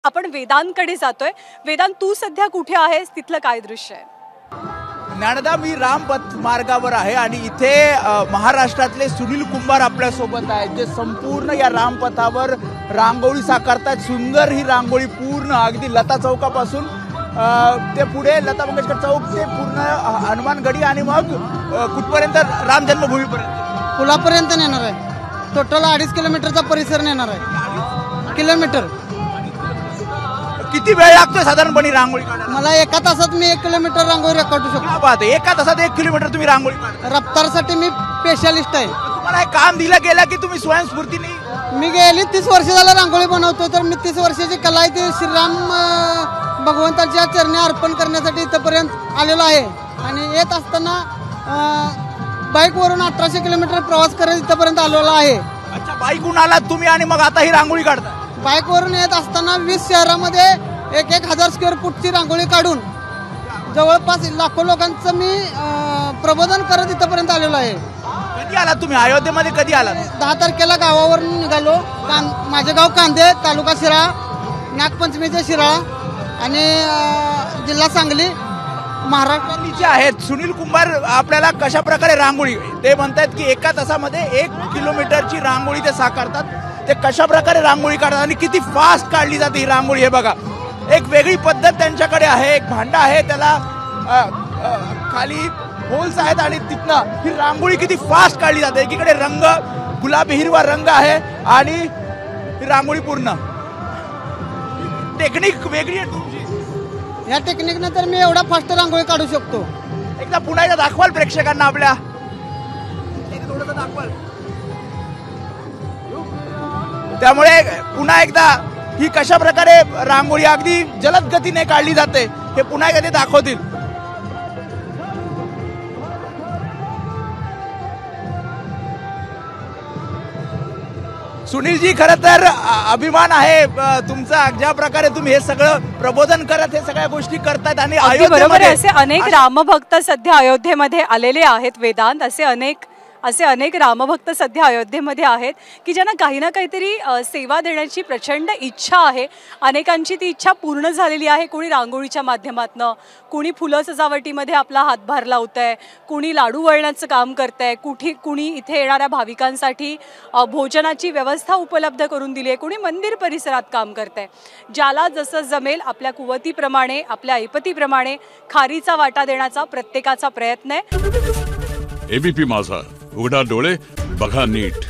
आपण वेदांकडे जातोय। वेदांत, तू सध्या कुठे आहेस, तिथलं काय दृश्य आहे? ज्ञानदा, मी रामपथ मार्गावर आहे आणि इथे महाराष्ट्रातले सुनील कुंभार आपल्या सोबत आहेत, जे संपूर्ण या रामपथावर रांगोळी साकारतात। सुंदर ही रांगोळी पूर्ण अगदी लता चौकापासून ते पुढे लता मंगेशकर चौक ते पूर्ण हनुमानगडी आणि मग कुठपर्यंत राम जन्मभूमीपर्यंत पुलापर्यंत नेणार आहे। टोटल 2.5 किलोमीटरचा परिसर नेणार आहे। किलोमीटर किती वेळ लागतोय साधारणपणे रांगोळी काढायला? मला एका तासात मी 1 किलोमीटर रांगोळी काढू शकतो। क्या बात आहे, एका तासात 1 किलोमीटर तुम्ही रांगोळी काढता? रफ्तारसाठी मी स्पेशलिस्ट आहे। तुम्हाला हे काम दिलं गेलं की तुम्ही स्वयंस्फूर्तीने? मी गेली 30 वर्ष झालं रांगोळी बनवतो, तर मी 30 वर्षाची कला आहे ती श्रीराम भगवंताच्या चरणी अर्पण करण्यासाठी इथपर्यंत आलेलो आहे। आणि येत असताना बाईकवरून 1800 किलोमीटर प्रवास करत इथपर्यंत आलेलो आहे। अच्छा, बाईकहून आलात तुम्ही आणि मग आता ही रांगोळी काढता? बाईकवरून येत असताना 20 शहरामध्ये 1,000 स्क्वेअर फूटची रांगोळी काढून जवळपास लाखो लोकांचं मी प्रबोधन करत इथपर्यंत आलेलो आहे। कधी आलात तुम्ही अयोध्येमध्ये? कधी आलात? 10 तारखेला गावावरून निघालो। माझे गाव कांदे, तालुका शिराळा, नागपंचमीचे शिराळा आणि जिल्हा सांगली, महाराष्ट्र। जे आहेत सुनील कुंभार आपल्याला कशा प्रकारे रांगोळी, ते म्हणतात की एका तासामध्ये 1 किलोमीटरची रांगोळी ते साकारतात। ते कशा प्रकारे रांगोळी काढतात आणि किती फास्ट काढली जाते ही रांगोळी, हे बघा। एक वेगळी पद्धत त्यांच्याकडे आहे। एक भांडा आहे, त्याला खाली होल्स आहेत आणि तिथनं ही रांगोळी किती फास्ट काढली जाते। एकीकडे रंग गुलाबी हिरवा रंग आहे आणि ही रांगोळी पूर्ण टेक्निक वेगळी आहे तुमची। या टेक्निकनं तर मी एवढा फास्ट रांगोळी काढू शकतो। एकदा पुन्हा एकदा दाखवाल प्रेक्षकांना आपल्या? थोडंसं दाखवाल? त्यामुळे पुन्हा एकदा ही कशा प्रकारे रांगोळी अगदी जलद गतीने काढली जाते हे पुन्हा एकदा ते दाखवतील। सुनीलजी, खरं तर अभिमान आहे तुमचा, ज्या प्रकारे तुम्ही हे सगळं प्रबोधन करत हे सगळ्या गोष्टी करतात। आणि बरोबर आहे, असे अनेक रामभक्त सध्या अयोध्येमध्ये आलेले आहेत वेदांत। असे अनेक रामभक्त सध्या अयोध्येमध्ये आहेत की ज्यांना काही ना काहीतरी सेवा देण्याची प्रचंड इच्छा आहे। अनेकांची ती इच्छा पूर्ण झालेली आहे। कोणी रांगोळीच्या माध्यमातनं, कोणी फुलं सजावटीमध्ये आपला हातभार लावतंय, कोणी लाडू वळण्याचं काम करतंय, कुणी इथे येणाऱ्या भाविकांसाठी भोजनाची व्यवस्था उपलब्ध करून दिली आहे, कोणी मंदिर परिसरात काम करतंय। ज्याला जसं जमेल आपल्या कुवतीप्रमाणे, आपल्या ऐपतीप्रमाणे खारीचा वाटा देण्याचा प्रत्येकाचा प्रयत्न आहे। एबीपी माझा, उघडा डोळे बघा नीट।